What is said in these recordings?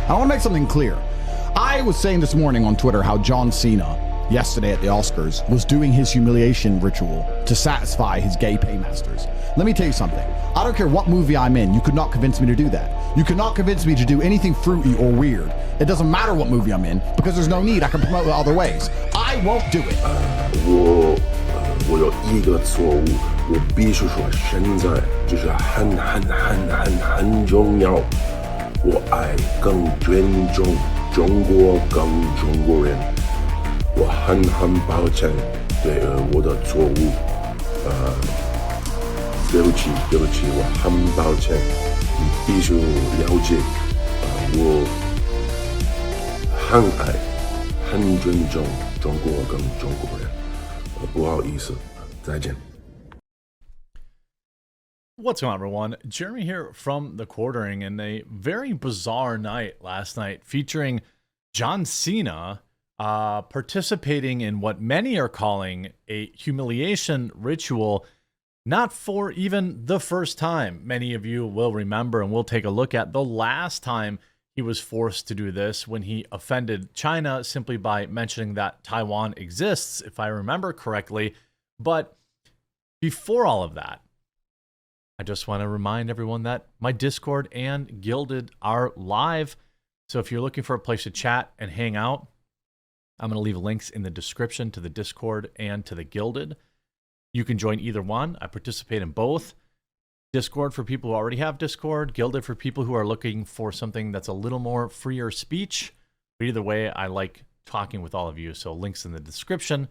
I want to make something clear. I was saying this morning on Twitter how John Cena, yesterday at the Oscars, was doing his humiliation ritual to satisfy his gay paymasters. Let me tell you something. I don't care what movie I'm in, you could not convince me to do that. You could not convince me to do anything fruity or weird. It doesn't matter what movie I'm in, because there's no need. I can promote it other ways. I won't do it. 我有一个错误，我必须说，现在就是很重要。我爱更尊重中国跟中国人，我很抱歉对我的错误，对不起，我很抱歉，你必须了解，我很爱、很尊重中国跟中国人，不好意思，再见。What's going on, everyone? Jeremy here from The Quartering, and a very bizarre night last night featuring John Cena participating in what many are calling a humiliation ritual, not for even the first time. Many of you will remember, and we'll take a look at the last time he was forced to do this, when he offended China simply by mentioning that Taiwan exists, if I remember correctly. But before all of that, I just want to remind everyone that my Discord and Gilded are live. So if you're looking for a place to chat and hang out, I'm going to leave links in the description to the Discord and to the Gilded. You can join either one. I participate in both. Discord for people who already have Discord, Gilded for people who are looking for something that's a little more freer speech. But either way, I like talking with all of you. So links in the description.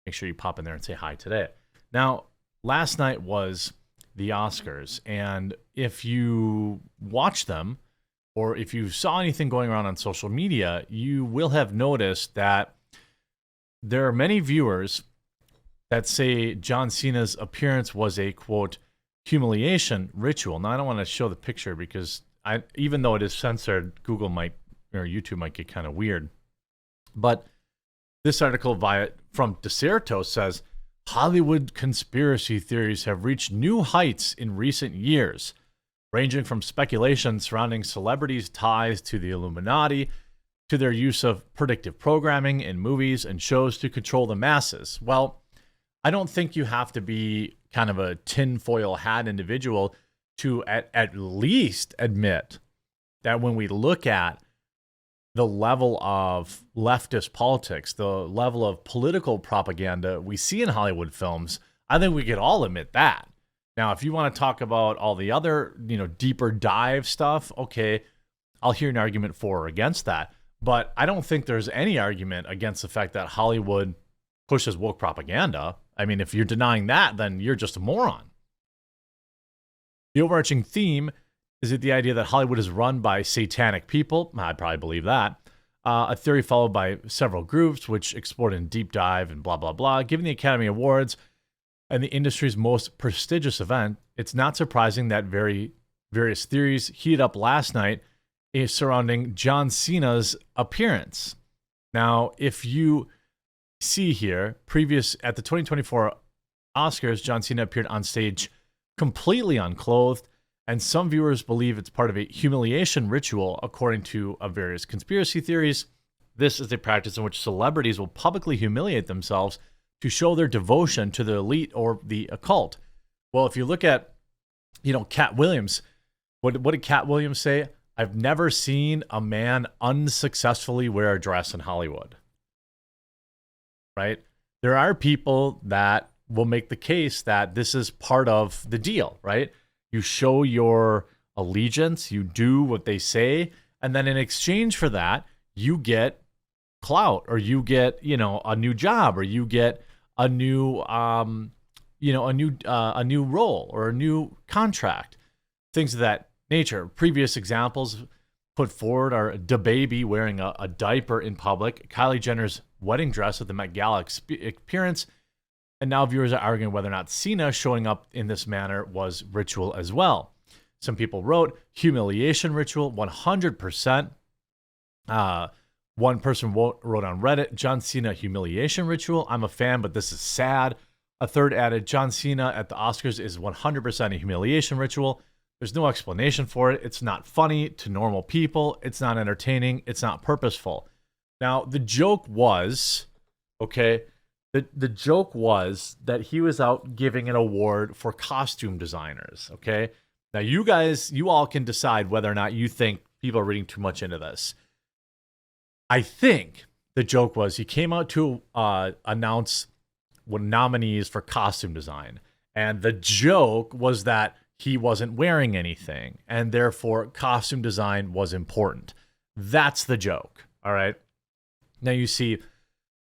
Make sure you pop in there and say hi today. Now, last night was the Oscars, and if you watch them, or if you saw anything going around on social media, you will have noticed that there are many viewers that say John Cena's appearance was a, quote, humiliation ritual. Now, I don't want to show the picture because even though it is censored, Google might, or YouTube might get kind of weird. But this article from Deserto says, Hollywood conspiracy theories have reached new heights in recent years, ranging from speculation surrounding celebrities' ties to the Illuminati to their use of predictive programming in movies and shows to control the masses. Well, I don't think you have to be kind of a tinfoil hat individual to at least admit that when we look at the level of leftist politics, the level of political propaganda we see in Hollywood films, I think we could all admit that. Now, if you want to talk about all the other, deeper dive stuff, okay, I'll hear an argument for or against that. But I don't think there's any argument against the fact that Hollywood pushes woke propaganda. I mean, if you're denying that, then you're just a moron. The overarching theme is it the idea that Hollywood is run by satanic people? I'd probably believe that. A theory followed by several groups, which explored in deep dive and blah, blah, blah. Given the Academy Awards and the industry's most prestigious event, it's not surprising that various theories heated up last night surrounding John Cena's appearance. Now, if you see here, at the 2024 Oscars, John Cena appeared on stage completely unclothed, and some viewers believe it's part of a humiliation ritual. According to various conspiracy theories, this is a practice in which celebrities will publicly humiliate themselves to show their devotion to the elite or the occult. Well, if you look at, Cat Williams, what did Cat Williams say? I've never seen a man unsuccessfully wear a dress in Hollywood. Right? There are people that will make the case that this is part of the deal, right? You show your allegiance, you do what they say, and then in exchange for that, you get clout, or you get, a new job, or you get a new, a new role or a new contract, things of that nature. Previous examples put forward are DaBaby wearing a diaper in public, Kylie Jenner's wedding dress at the Met Gala appearance, and now viewers are arguing whether or not Cena showing up in this manner was ritual as well. Some people wrote humiliation ritual, 100%. One person wrote on Reddit, John Cena humiliation ritual. I'm a fan, but this is sad. A third added, John Cena at the Oscars is 100% a humiliation ritual. There's no explanation for it. It's not funny to normal people. It's not entertaining. It's not purposeful. Now, the joke was, okay, the joke was that he was out giving an award for costume designers, okay? Now, you all can decide whether or not you think people are reading too much into this. I think the joke was he came out to announce what nominees for costume design. And the joke was that he wasn't wearing anything, and therefore costume design was important. That's the joke, all right? Now you see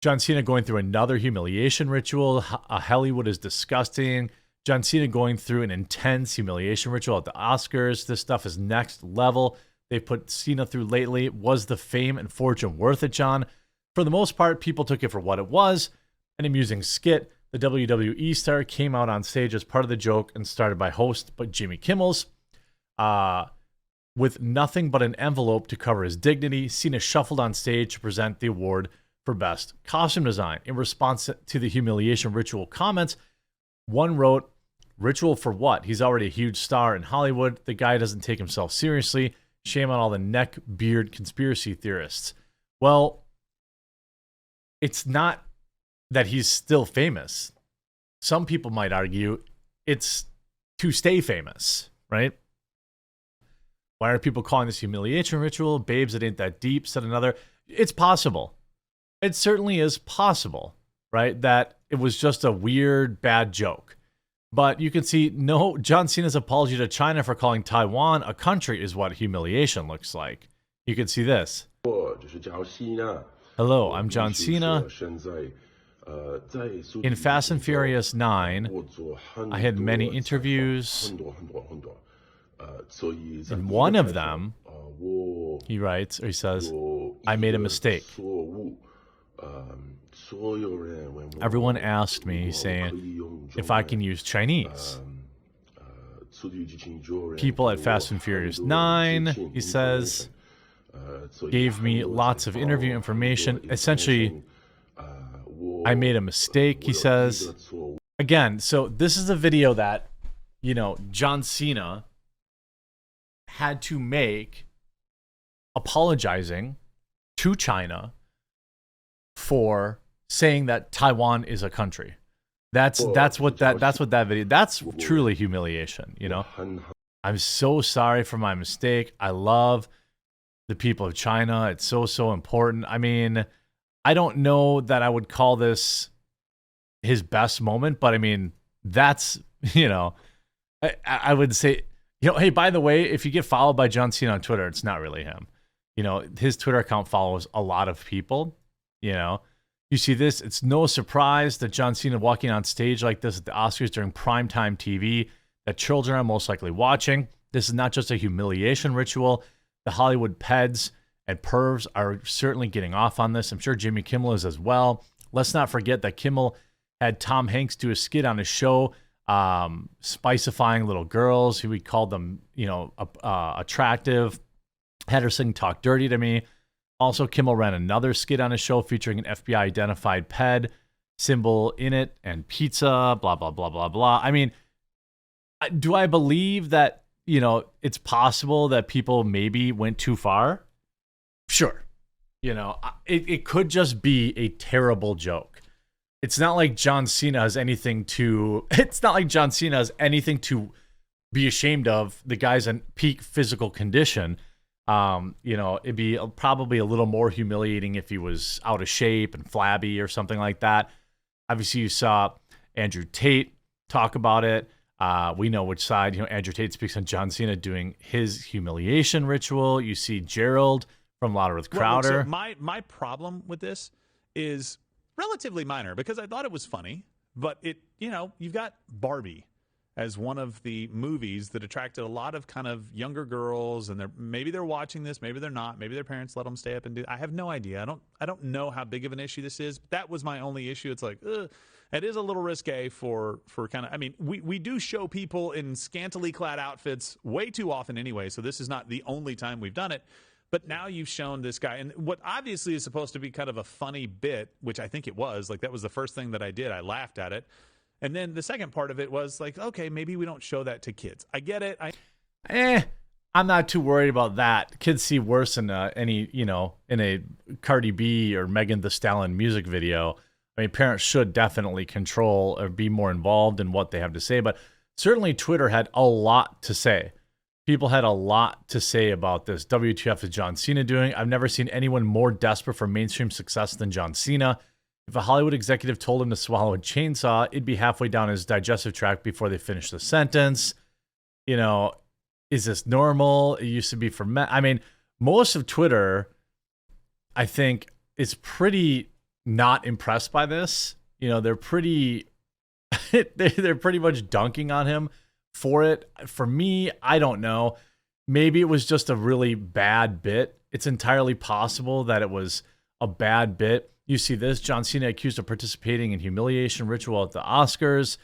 John Cena going through another humiliation ritual. Hollywood is disgusting. John Cena going through an intense humiliation ritual at the Oscars. This stuff is next level. They put Cena through lately. Was the fame and fortune worth it, John? For the most part, people took it for what it was, an amusing skit. The WWE star came out on stage as part of the joke and started by host, but Jimmy Kimmel's. With nothing but an envelope to cover his dignity, Cena shuffled on stage to present the award for Best Costume Design. In response to the humiliation ritual comments, one wrote, "Ritual for what? He's already a huge star in Hollywood. The guy doesn't take himself seriously. Shame on all the neck beard conspiracy theorists." Well, it's not that he's still famous. Some people might argue it's to stay famous, right? Why are people calling this humiliation ritual? Babes, it ain't that deep, said another. It's possible. It certainly is possible, right? That it was just a weird, bad joke. But you can see, no, John Cena's apology to China for calling Taiwan a country is what humiliation looks like. You can see this. Hello, I'm John Cena. In Fast and Furious 9, I had many interviews. In one of them, he writes, or he says, I made a mistake. Everyone asked me, saying, if I can use Chinese. People at Fast and Furious 9, he says, gave me lots of interview information. Essentially, I made a mistake, he says. Again, so this is a video that, John Cena had to make apologizing to China for saying that Taiwan is a country. That's what that video, that's truly humiliation, I'm so sorry for my mistake. I love the people of China. It's so important. I mean, I don't know that I would call this his best moment, but I mean, that's, I would say, hey, by the way, if you get followed by John Cena on Twitter, it's not really him. His Twitter account follows a lot of people. You see this, it's no surprise that John Cena walking on stage like this at the Oscars during primetime TV that children are most likely watching. This is not just a humiliation ritual. The Hollywood peds and pervs are certainly getting off on this. I'm sure Jimmy Kimmel is as well. Let's not forget that Kimmel had Tom Hanks do a skit on his show, spicifying little girls who he called them, attractive. Had her sing "Talk Dirty to Me." Also, Kimmel ran another skit on his show featuring an FBI-identified ped symbol in it and pizza, blah, blah, blah, blah, blah. I mean, do I believe that, it's possible that people maybe went too far? Sure. It could just be a terrible joke. It's not like John Cena has anything to be ashamed of. The guy's in peak physical condition. It'd be probably a little more humiliating if he was out of shape and flabby or something like that. Obviously, you saw Andrew Tate talk about it. We know which side. Andrew Tate speaks on John Cena doing his humiliation ritual. You see Gerald from Louder with Crowder. Well, so my problem with this is relatively minor because I thought it was funny, but you've got Barbie as one of the movies that attracted a lot of kind of younger girls, and maybe they're watching this, maybe they're not, maybe their parents let them stay up and do. I have no idea. I don't know how big of an issue this is. That was my only issue. It's like, it is a little risque for kind of. I mean, we do show people in scantily clad outfits way too often anyway, so this is not the only time we've done it. But now you've shown this guy, and what obviously is supposed to be kind of a funny bit, which I think it was. Like, that was the first thing that I did. I laughed at it. And then the second part of it was like, okay, maybe we don't show that to kids. I get it. I'm not too worried about that. Kids see worse in any, in a Cardi B or Megan Thee Stallion music video. I mean, parents should definitely control or be more involved in what they have to say. But certainly Twitter had a lot to say. People had a lot to say about this. WTF is John Cena doing? I've never seen anyone more desperate for mainstream success than John Cena. If a Hollywood executive told him to swallow a chainsaw, it'd be halfway down his digestive tract before they finish the sentence. Is this normal? It used to be for men. I mean, most of Twitter, I think, is pretty not impressed by this. They're pretty, they're pretty much dunking on him for it. For me, I don't know. Maybe it was just a really bad bit. It's entirely possible that it was a bad bit. You see this, John Cena accused of participating in humiliation ritual at the Oscars.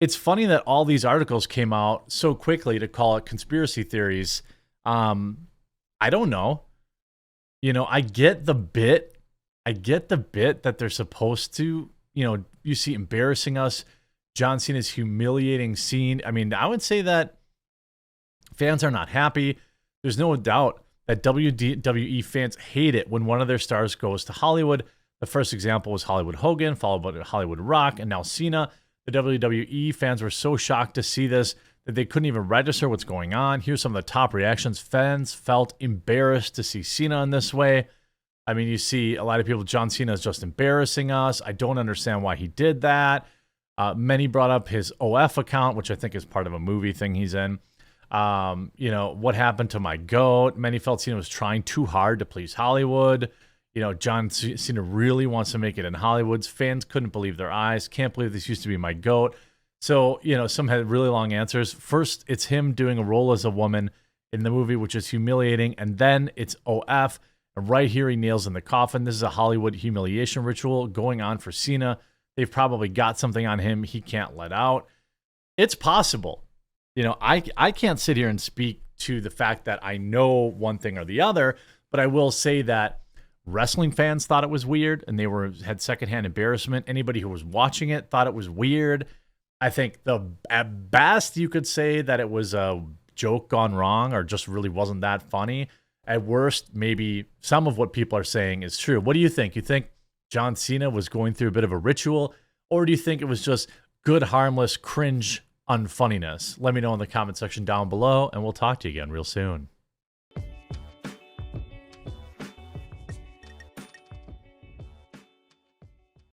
It's funny that all these articles came out so quickly to call it conspiracy theories. I don't know. I get the bit. That they're supposed to, you see embarrassing us. John Cena's humiliating scene. I mean, I would say that fans are not happy. There's no doubt that WWE fans hate it when one of their stars goes to Hollywood. The first example was Hollywood Hogan, followed by Hollywood Rock, and now Cena. The WWE fans were so shocked to see this that they couldn't even register what's going on. Here's some of the top reactions. Fans felt embarrassed to see Cena in this way. I mean, you see a lot of people, John Cena is just embarrassing us. I don't understand why he did that. Many brought up his OF account, which I think is part of a movie thing he's in. What happened to my GOAT? Many felt Cena was trying too hard to please Hollywood. John Cena really wants to make it in Hollywood. Fans couldn't believe their eyes. Can't believe this used to be my GOAT. So, some had really long answers. First, it's him doing a role as a woman in the movie, which is humiliating. And then it's OF. And right here, he nails in the coffin. This is a Hollywood humiliation ritual going on for Cena. They've probably got something on him he can't let out. It's possible. I can't sit here and speak to the fact that I know one thing or the other, but I will say that wrestling fans thought it was weird and they had secondhand embarrassment. Anybody who was watching it thought it was weird. I think at best you could say that it was a joke gone wrong or just really wasn't that funny. At worst, maybe some of what people are saying is true. What do you think? You think John Cena was going through a bit of a ritual, or do you think it was just good, harmless, cringe unfunniness? Let me know in the comment section down below, and we'll talk to you again real soon.